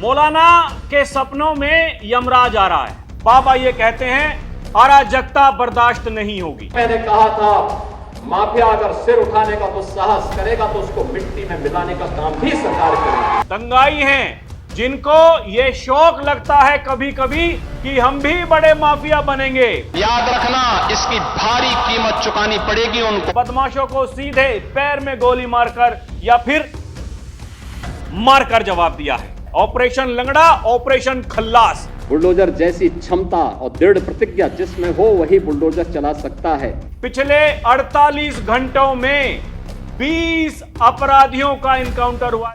मौलाना के सपनों में यमराज आ रहा है। बाबा ये कहते हैं अराजकता बर्दाश्त नहीं होगी। मैंने कहा था माफिया अगर सिर उठाने का तो साहस करेगा तो उसको मिट्टी में मिलाने का काम भी सरकार करेगी। दंगाई हैं जिनको ये शौक लगता है कभी कभी कि हम भी बड़े माफिया बनेंगे। याद रखना इसकी भारी कीमत चुकानी पड़ेगी उनको। बदमाशों को सीधे पैर में गोली मारकर या फिर मारकर जवाब दिया है। ऑपरेशन लंगड़ा, ऑपरेशन खल्लास। बुलडोजर जैसी क्षमता और दृढ़ प्रतिज्ञा जिसमें हो वही बुलडोजर चला सकता है। पिछले 48 घंटों में 20 अपराधियों का इनकाउंटर हुआ।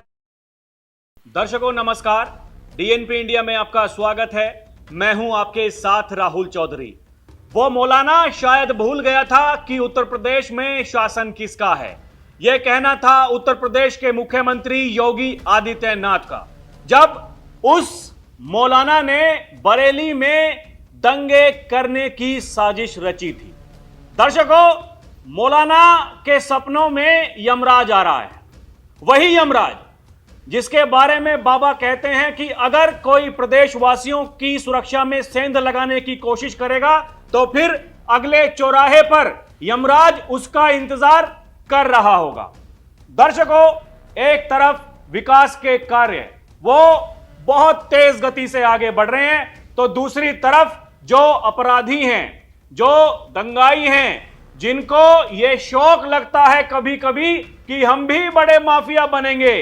दर्शकों नमस्कार, डीएनपी इंडिया में आपका स्वागत है। मैं हूं आपके साथ राहुल चौधरी। वो मौलाना शायद भूल गया था कि उत्तर प्रदेश में शासन किसका है। यह कहना था उत्तर प्रदेश के मुख्यमंत्री योगी आदित्यनाथ का, जब उस मौलाना ने बरेली में दंगे करने की साजिश रची थी। दर्शकों, मौलाना के सपनों में यमराज आ रहा है। वही यमराज जिसके बारे में बाबा कहते हैं कि अगर कोई प्रदेशवासियों की सुरक्षा में सेंध लगाने की कोशिश करेगा तो फिर अगले चौराहे पर यमराज उसका इंतजार कर रहा होगा। दर्शकों, एक तरफ विकास के कार्य वो बहुत तेज गति से आगे बढ़ रहे हैं, तो दूसरी तरफ जो अपराधी हैं, जो दंगाई हैं, जिनको ये शौक लगता है कभी कभी कि हम भी बड़े माफिया बनेंगे,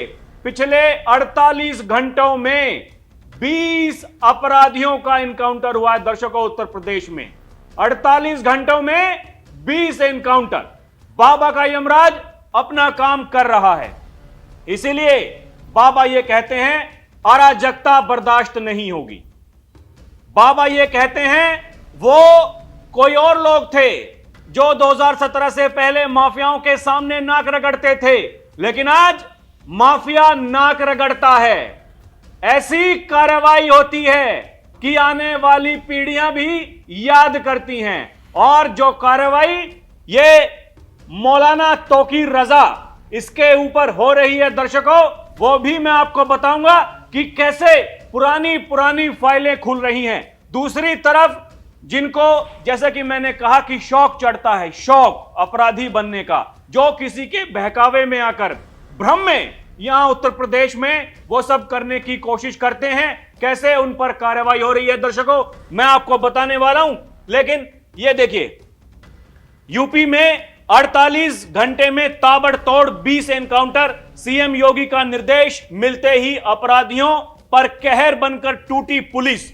पिछले 48 घंटों में 20 अपराधियों का इनकाउंटर हुआ है। दर्शकों, उत्तर प्रदेश में 48 घंटों में 20 एनकाउंटर। बाबा का यमराज अपना काम कर रहा है। इसीलिए बाबा ये कहते हैं अराजकता बर्दाश्त नहीं होगी। बाबा ये कहते हैं वो कोई और लोग थे जो 2017 से पहले माफियाओं के सामने नाक रगड़ते थे, लेकिन आज माफिया नाक रगड़ता है। ऐसी कार्रवाई होती है कि आने वाली पीढ़ियां भी याद करती हैं। और जो कार्रवाई ये मौलाना तौकीर रजा इसके ऊपर हो रही है दर्शकों, वो भी मैं आपको बताऊंगा कि कैसे पुरानी पुरानी फाइलें खुल रही हैं। दूसरी तरफ जिनको, जैसे कि मैंने कहा कि शौक चढ़ता है, शौक अपराधी बनने का, जो किसी के बहकावे में आकर भ्रम में यहां उत्तर प्रदेश में वो सब करने की कोशिश करते हैं, कैसे उन पर कार्रवाई हो रही है दर्शकों, मैं आपको बताने वाला हूं। लेकिन ये देखिए, यूपी में 48 घंटे में ताबड़तोड़ 20 एनकाउंटर। सीएम योगी का निर्देश मिलते ही अपराधियों पर कहर बनकर टूटी पुलिस।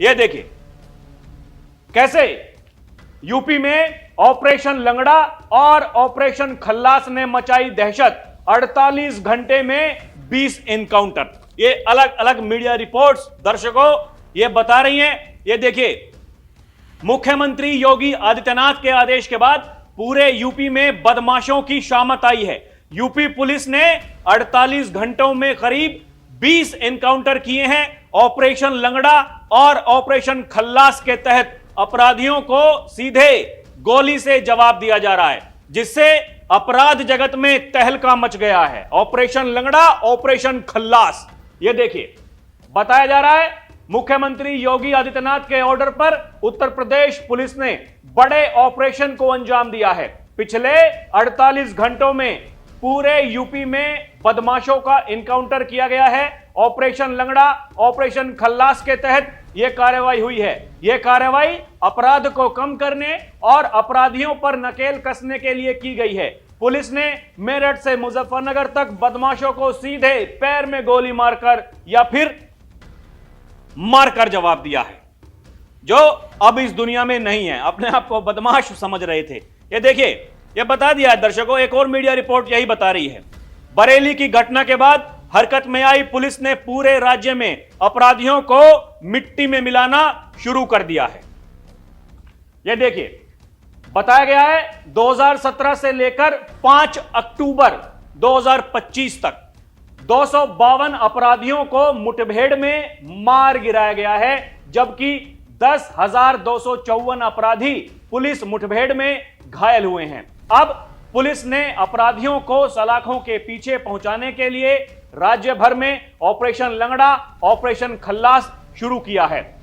यह देखिए कैसे यूपी में ऑपरेशन लंगड़ा और ऑपरेशन खल्लास ने मचाई दहशत। 48 घंटे में 20 एनकाउंटर। ये अलग अलग मीडिया रिपोर्ट्स दर्शकों ये बता रही हैं। ये देखिए, मुख्यमंत्री योगी आदित्यनाथ के आदेश के बाद पूरे यूपी में बदमाशों की शामत आई है। यूपी पुलिस ने 48 घंटों में करीब 20 एनकाउंटर किए हैं। ऑपरेशन लंगड़ा और ऑपरेशन खल्लास के तहत अपराधियों को सीधे गोली से जवाब दिया जा रहा है, जिससे अपराध जगत में तहलका मच गया है। ऑपरेशन लंगड़ा, ऑपरेशन खल्लास। यह देखिए, बताया जा रहा है मुख्यमंत्री योगी आदित्यनाथ के ऑर्डर पर उत्तर प्रदेश पुलिस ने बड़े ऑपरेशन को अंजाम दिया है। पिछले 48 घंटों में पूरे यूपी में बदमाशों का इनकाउंटर किया गया है। ऑपरेशन लंगड़ा, ऑपरेशन खल्लास के तहत यह कार्रवाई हुई है। यह कार्रवाई अपराध को कम करने और अपराधियों पर नकेल कसने के लिए की गई है। पुलिस ने मेरठ से मुजफ्फरनगर तक बदमाशों को सीधे पैर में गोली मारकर या फिर मारकर जवाब दिया है, जो अब इस दुनिया में नहीं है, अपने आप को बदमाश समझ रहे थे। ये देखिए, ये बता दिया है दर्शकों, एक और मीडिया रिपोर्ट यही बता रही है। बरेली की घटना के बाद हरकत में आई पुलिस ने पूरे राज्य में अपराधियों को मिट्टी में मिलाना शुरू कर दिया है। यह देखिए, बताया गया है 2017 से लेकर 5 अक्टूबर 2025 तक 252 अपराधियों को मुठभेड़ में मार गिराया गया है, जबकि 10,254 अपराधी पुलिस मुठभेड़ में घायल हुए हैं। अब पुलिस ने अपराधियों को सलाखों के पीछे पहुंचाने के लिए राज्य भर में ऑपरेशन लंगड़ा, ऑपरेशन खल्लास शुरू किया है।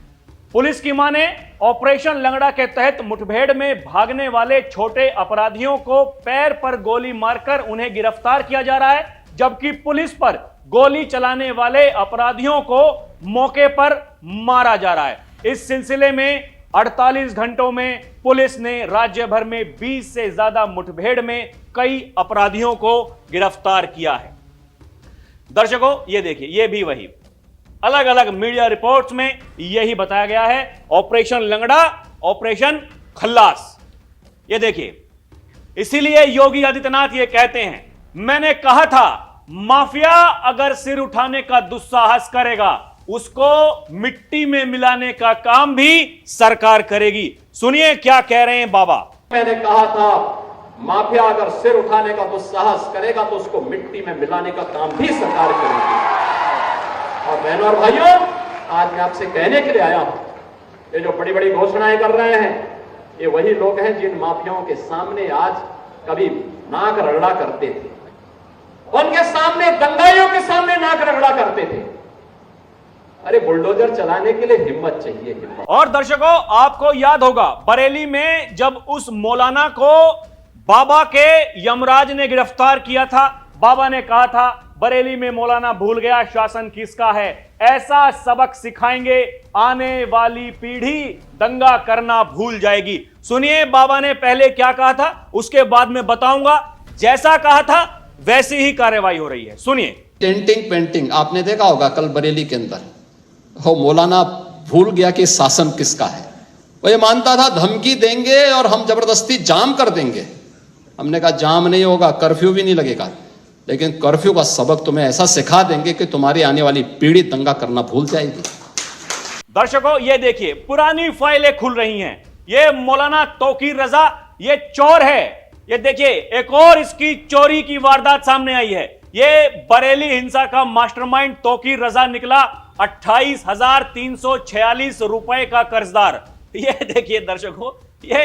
पुलिस की माने ऑपरेशन लंगड़ा के तहत मुठभेड़ में भागने वाले छोटे अपराधियों को पैर पर गोली मारकर उन्हें गिरफ्तार किया जा रहा है, जबकि पुलिस पर गोली चलाने वाले अपराधियों को मौके पर मारा जा रहा है। इस सिलसिले में 48 घंटों में पुलिस ने राज्य भर में 20 से ज्यादा मुठभेड़ में कई अपराधियों को गिरफ्तार किया है। दर्शकों, ये देखिए, ये भी वही अलग अलग मीडिया रिपोर्ट्स में यही बताया गया है, ऑपरेशन लंगड़ा, ऑपरेशन खल्लास। ये देखिए, इसीलिए योगी आदित्यनाथ ये कहते हैं, मैंने कहा था माफिया अगर सिर उठाने का दुस्साहस करेगा उसको मिट्टी में मिलाने का काम भी सरकार करेगी। सुनिए क्या कह रहे हैं बाबा। मैंने कहा था माफिया अगर सिर उठाने का दुस्साहस करेगा तो उसको मिट्टी में मिलाने का काम भी सरकार करेगी। और बहनों और भाइयों, आज मैं आपसे कहने के लिए आया हूं, ये जो बड़ी बड़ी घोषणाएं कर रहे हैं, ये वही लोग हैं जिन माफियाओं के सामने आज कभी नाक रगड़ा करते थे, उनके सामने, दंगाइयों के सामने नाक रगड़ा करते थे। अरे बुलडोजर चलाने के लिए हिम्मत चाहिए, हिम्मत। और दर्शकों, आपको याद होगा बरेली में जब उस मौलाना को बाबा के यमराज ने गिरफ्तार किया था, बाबा ने कहा था बरेली में मौलाना भूल गया शासन किसका है, ऐसा सबक सिखाएंगे, आने वाली पीढ़ी दंगा करना भूल जाएगी। सुनिए बाबा ने पहले क्या कहा था, उसके बाद में बताऊंगा। जैसा कहा था वैसी ही कार्रवाई हो रही है, सुनिए। टेंटिंग पेंटिंग आपने देखा होगा कल बरेली के अंदर, हो मौलाना भूल गया कि शासन किसका है। वो ये मानता था धमकी देंगे और हम जबरदस्ती जाम कर देंगे। हमने कहा जाम नहीं होगा, कर्फ्यू भी नहीं लगेगा, लेकिन कर्फ्यू का सबक तुम्हें ऐसा सिखा देंगे कि तुम्हारी आने वाली पीढ़ी दंगा करना भूल जाएगी। दर्शकों, ये देखिए, पुरानी फाइलें खुल रही हैं। ये मौलाना तौकीर रजा ये चोर है। ये देखिए, एक और इसकी चोरी की वारदात सामने आई है। ये बरेली हिंसा का मास्टरमाइंड तौकीर रजा निकला 28,346 रुपए का कर्जदार। ये देखिए दर्शकों, ये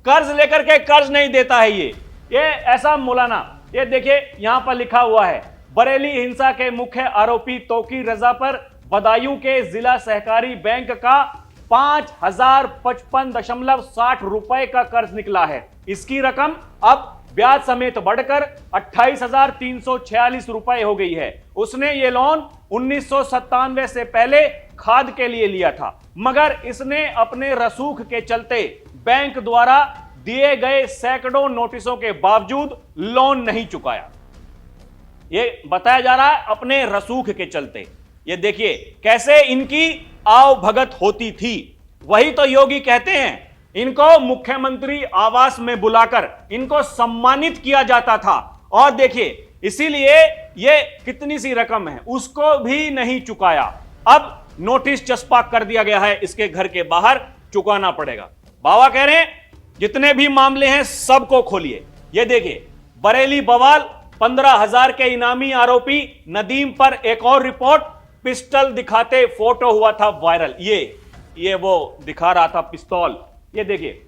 कर्ज लेकर के कर्ज नहीं देता है। ये ऐसा मौलाना, ये देखिए यहां पर लिखा हुआ है, बरेली हिंसा के मुख्य आरोपी तौकीर रजा पर बदायूं के जिला सहकारी बैंक का 5,055.60 रुपए का कर्ज निकला है। इसकी रकम अब ब्याज समेत बढ़कर 28,346 रुपए हो गई है। उसने ये लोन 1997 से पहले खाद के लिए लिया था, मगर इसने अपने रसूख के चलते बैंक द्वारा दिए गए सैकड़ों नोटिसों के बावजूद लोन नहीं चुकाया। ये बताया जा रहा है अपने रसूख के चलते। ये देखिए कैसे इनकी आव भगत होती थी। वही तो योगी कहते हैं, इनको मुख्यमंत्री आवास में बुलाकर इनको सम्मानित किया जाता था। और देखिए, इसीलिए ये कितनी सी रकम है उसको भी नहीं चुकाया। अब नोटिस चस्पा कर दिया गया है, इसके घर के बाहर चुकाना पड़ेगा। बाबा कह रहे हैं जितने भी मामले हैं सबको खोलिए। ये देखिए, बरेली बवाल, 15,000 के इनामी आरोपी नदीम पर एक और रिपोर्ट, पिस्टल दिखाते फोटो हुआ था वायरल। ये वो दिखा रहा था पिस्तौल। ये देखिए,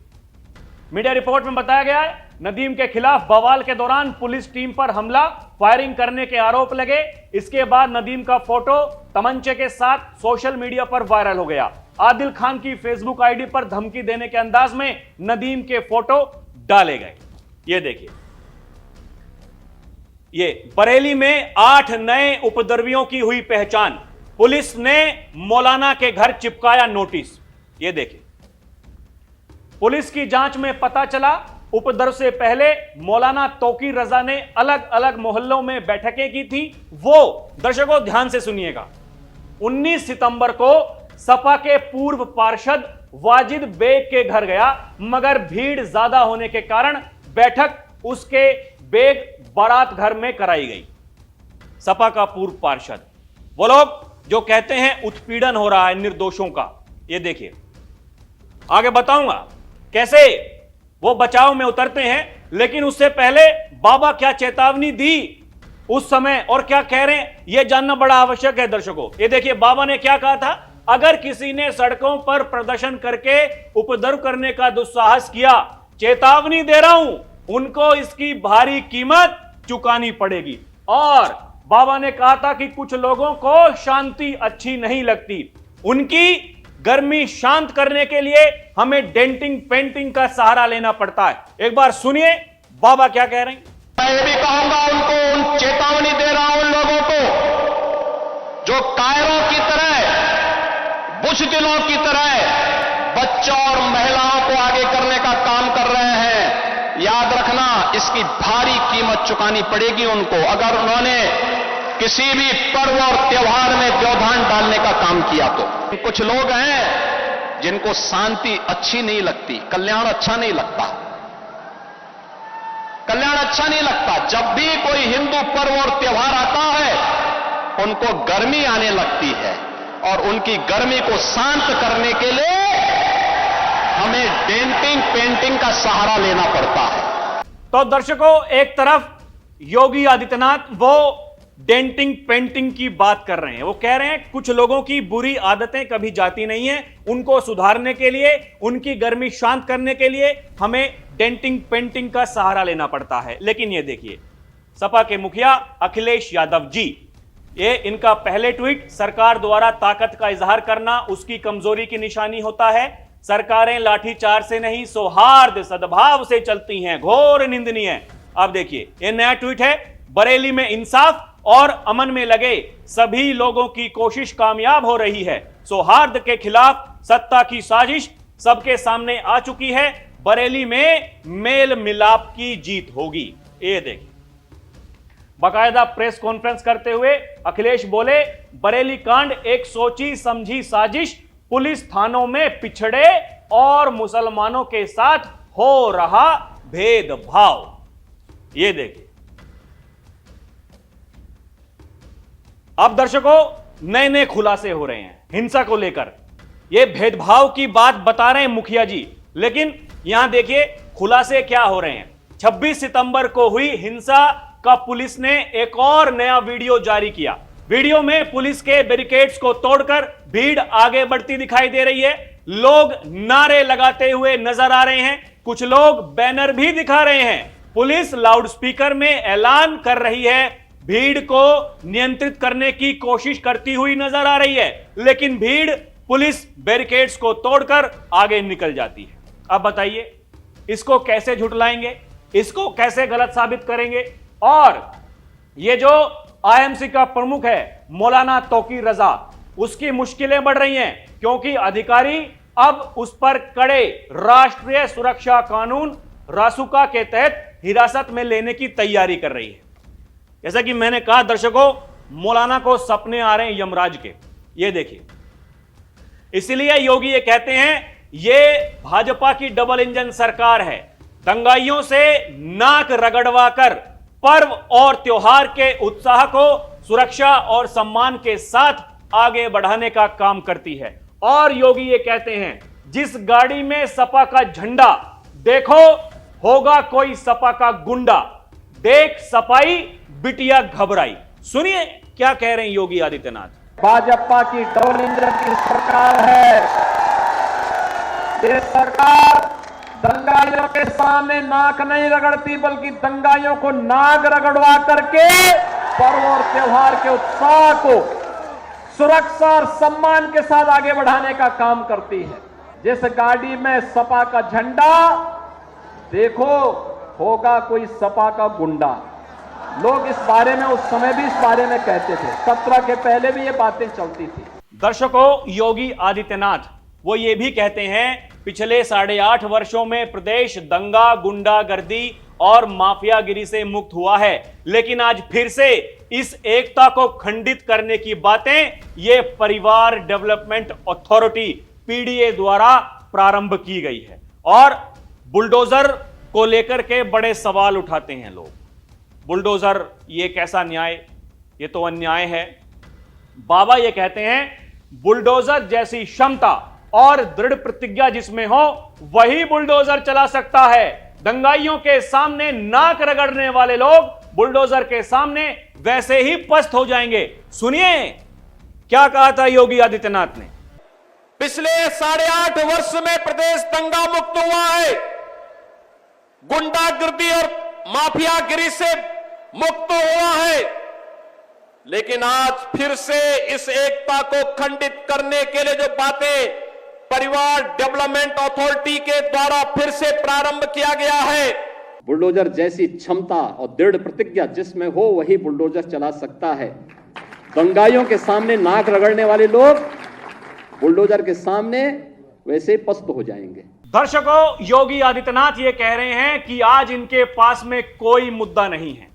मीडिया रिपोर्ट में बताया गया है नदीम के खिलाफ बवाल के दौरान पुलिस टीम पर हमला, फायरिंग करने के आरोप लगे। इसके बाद नदीम का फोटो तमंचे के साथ सोशल मीडिया पर वायरल हो गया। आदिल खान की फेसबुक आईडी पर धमकी देने के अंदाज में नदीम के फोटो डाले गए। ये देखिए, ये बरेली में 8 नए उपद्रवियों की हुई पहचान, पुलिस ने मौलाना के घर चिपकाया नोटिस। ये देखिए, पुलिस की जांच में पता चला उपद्रव से पहले मौलाना तौकीर रजा ने अलग अलग मोहल्लों में बैठकें की थी। वो दर्शकों ध्यान से सुनिएगा, 19 सितंबर को सपा के पूर्व पार्षद वाजिद बेग के घर गया, मगर भीड़ ज्यादा होने के कारण बैठक उसके बेग बारात घर में कराई गई। सपा का पूर्व पार्षद, वो लोग जो कहते हैं उत्पीड़न हो रहा है निर्दोषों का। ये देखिए, आगे बताऊंगा कैसे वो बचाव में उतरते हैं, लेकिन उससे पहले बाबा क्या चेतावनी दी उस समय और क्या कह रहे हैं यह जानना बड़ा आवश्यक है दर्शकों। ये देखिए, बाबा ने क्या कहा था, अगर किसी ने सड़कों पर प्रदर्शन करके उपद्रव करने का दुस्साहस किया, चेतावनी दे रहा हूं, उनको इसकी भारी कीमत चुकानी पड़ेगी। और बाबा ने कहा था कि कुछ लोगों को शांति अच्छी नहीं लगती, उनकी गर्मी शांत करने के लिए हमें डेंटिंग पेंटिंग का सहारा लेना पड़ता है। एक बार सुनिए बाबा क्या कह रहे हैं। मैं ये भी कहूंगा उनको, चेतावनी दे रहा हूं उन लोगों को जो कायरों की तरह, बुज़दिलों की तरह बच्चों और महिलाओं को आगे करने का काम कर रहे हैं। याद रखना, इसकी भारी कीमत चुकानी पड़ेगी उनको, अगर उन्होंने किसी भी पर्व और त्योहार में व्यवधान डालने का काम किया तो। कुछ लोग हैं जिनको शांति अच्छी नहीं लगती, कल्याण अच्छा नहीं लगता, कल्याण अच्छा नहीं लगता। जब भी कोई हिंदू पर्व और त्योहार आता है उनको गर्मी आने लगती है, और उनकी गर्मी को शांत करने के लिए हमें डेंटिंग पेंटिंग का सहारा लेना पड़ता है। तो दर्शकों, एक तरफ योगी आदित्यनाथ वो डेंटिंग पेंटिंग की बात कर रहे हैं, वो कह रहे हैं कुछ लोगों की बुरी आदतें कभी जाती नहीं है, उनको सुधारने के लिए, उनकी गर्मी शांत करने के लिए हमें डेंटिंग पेंटिंग का सहारा लेना पड़ता है। लेकिन ये देखिए, सपा के मुखिया अखिलेश यादव जी, ये इनका पहले ट्वीट, सरकार द्वारा ताकत का इजहार करना उसकी कमजोरी की निशानी होता है, सरकारें लाठीचार्ज से नहीं सौहार्द सद्भाव से चलती हैं, घोर निंदनीय है। अब देखिए ये नया ट्वीट है, बरेली में इंसाफ और अमन में लगे सभी लोगों की कोशिश कामयाब हो रही है, सौहार्द के खिलाफ सत्ता की साजिश सबके सामने आ चुकी है, बरेली में मेल मिलाप की जीत होगी। ये देखिए, बाकायदा प्रेस कॉन्फ्रेंस करते हुए अखिलेश बोले, बरेली कांड एक सोची समझी साजिश, पुलिस थानों में पिछड़े और मुसलमानों के साथ हो रहा भेदभाव। ये देखिए, अब दर्शकों नए नए खुलासे हो रहे हैं हिंसा को लेकर, ये भेदभाव की बात बता रहे हैं मुखिया जी, लेकिन यहां देखिए खुलासे क्या हो रहे हैं। 26 सितंबर को हुई हिंसा का पुलिस ने एक और नया वीडियो जारी किया। वीडियो में पुलिस के बैरिकेड्स को तोड़कर भीड़ आगे बढ़ती दिखाई दे रही है, लोग नारे लगाते हुए नजर आ रहे हैं, कुछ लोग बैनर भी दिखा रहे हैं, पुलिस लाउडस्पीकर में ऐलान कर रही है, भीड़ को नियंत्रित करने की कोशिश करती हुई नजर आ रही है, लेकिन भीड़ पुलिस बैरिकेड्स को तोड़कर आगे निकल जाती है। अब बताइए इसको कैसे झुटलाएंगे, इसको कैसे गलत साबित करेंगे। और ये जो आईएमसी का प्रमुख है मौलाना तौकीर रजा, उसकी मुश्किलें बढ़ रही हैं, क्योंकि अधिकारी अब उस पर कड़े राष्ट्रीय सुरक्षा कानून रासुका के तहत हिरासत में लेने की तैयारी कर रही है। जैसा कि मैंने कहा दर्शकों, मौलाना को सपने आ रहे हैं यमराज के, ये देखिए। इसलिए योगी ये कहते हैं ये भाजपा की डबल इंजन सरकार है, दंगाइयों से नाक रगड़वा कर पर्व और त्योहार के उत्साह को सुरक्षा और सम्मान के साथ आगे बढ़ाने का काम करती है। और योगी ये कहते हैं जिस गाड़ी में सपा का झंडा देखो होगा कोई सपा का गुंडा, देख सपाई बिटिया घबराई। सुनिए क्या कह रहे हैं योगी आदित्यनाथ। भाजपा की डबल इंजन की सरकार है, ये सरकार दंगाइयों के सामने नाक नहीं रगड़ती, बल्कि दंगाइयों को नाक रगड़वा करके पर्व और त्योहार के उत्साह को सुरक्षा और सम्मान के साथ आगे बढ़ाने का काम करती है। जिस गाड़ी में सपा का झंडा देखो होगा कोई सपा का गुंडा, लोग इस बारे में उस समय भी इस बारे में कहते थे, 17 के पहले भी ये बातें चलती थी। दर्शकों, योगी आदित्यनाथ वो ये भी कहते हैं पिछले 8.5 वर्षों में प्रदेश दंगा, गुंडागर्दी और माफियागिरी से मुक्त हुआ है, लेकिन आज फिर से इस एकता को खंडित करने की बातें ये परिवार डेवलपमेंट अथॉरिटी पीडीए द्वारा प्रारंभ की गई है। और बुलडोजर को लेकर के बड़े सवाल उठाते हैं लोग। बुलडोजर ये कैसा न्याय, ये तो अन्याय है। बाबा ये कहते हैं बुलडोजर जैसी क्षमता और दृढ़ प्रतिज्ञा जिसमें हो वही बुलडोजर चला सकता है। दंगाइयों के सामने नाक रगड़ने वाले लोग बुलडोजर के सामने वैसे ही पस्त हो जाएंगे। सुनिए क्या कहा था योगी आदित्यनाथ ने। पिछले 8.5 वर्ष में प्रदेश दंगा मुक्त हुआ है, गुंडागर्दी और माफियागिरी से मुक्त हुआ है। लेकिन आज फिर से इस एकता को खंडित करने के लिए जो बातें परिवार डेवलपमेंट अथॉरिटी के द्वारा फिर से प्रारंभ किया गया है, बुलडोजर जैसी क्षमता और दृढ़ प्रतिज्ञा जिसमें हो वही बुलडोजर चला सकता है। दंगाइयों के सामने नाक रगड़ने वाले लोग बुलडोजर के सामने वैसे ही पस्त हो जाएंगे। दर्शकों, योगी आदित्यनाथ ये कह रहे हैं कि आज इनके पास में कोई मुद्दा नहीं है।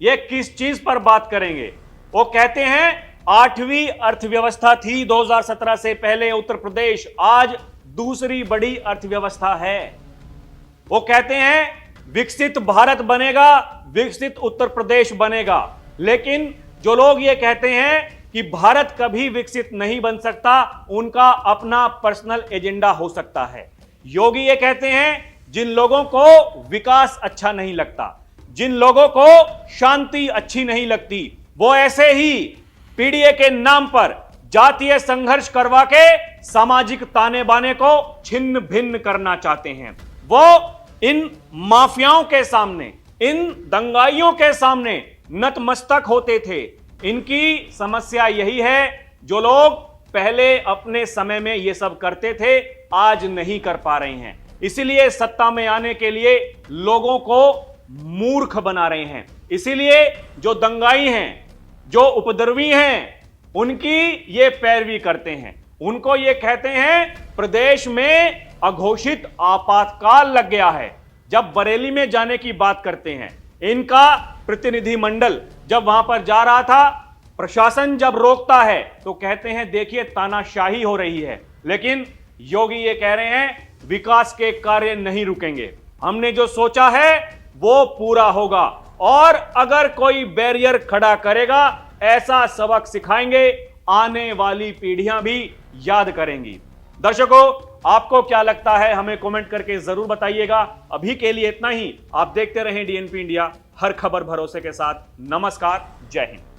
ये किस चीज पर बात करेंगे? वो कहते हैं 8वीं अर्थव्यवस्था थी 2017 से पहले उत्तर प्रदेश, आज दूसरी बड़ी अर्थव्यवस्था है। वो कहते हैं विकसित भारत बनेगा, विकसित उत्तर प्रदेश बनेगा। लेकिन जो लोग ये कहते हैं कि भारत कभी विकसित नहीं बन सकता, उनका अपना पर्सनल एजेंडा हो सकता है। योगी ये कहते हैं जिन लोगों को विकास अच्छा नहीं लगता, जिन लोगों को शांति अच्छी नहीं लगती, वो ऐसे ही पीडीए के नाम पर जातीय संघर्ष करवा के सामाजिक ताने बाने को छिन्न भिन्न करना चाहते हैं। वो इन माफियाओं के सामने, इन दंगाइयों के सामने नतमस्तक होते थे। इनकी समस्या यही है, जो लोग पहले अपने समय में ये सब करते थे, आज नहीं कर पा रहे हैं। इसीलिए सत्ता में आने के लिए लोगों को मूर्ख बना रहे हैं। इसीलिए जो दंगाई हैं, जो उपद्रवी हैं, उनकी ये पैरवी करते हैं। उनको ये कहते हैं प्रदेश में अघोषित आपातकाल लग गया है। जब बरेली में जाने की बात करते हैं, इनका प्रतिनिधिमंडल जब वहां पर जा रहा था, प्रशासन जब रोकता है तो कहते हैं देखिए तानाशाही हो रही है। लेकिन योगी ये कह रहे हैं विकास के कार्य नहीं रुकेंगे, हमने जो सोचा है वो पूरा होगा, और अगर कोई बैरियर खड़ा करेगा ऐसा सबक सिखाएंगे, आने वाली पीढ़ियां भी याद करेंगी। दर्शकों, आपको क्या लगता है हमें कमेंट करके जरूर बताइएगा। अभी के लिए इतना ही। आप देखते रहें डीएनपी इंडिया, हर खबर भरोसे के साथ। नमस्कार, जय हिंद।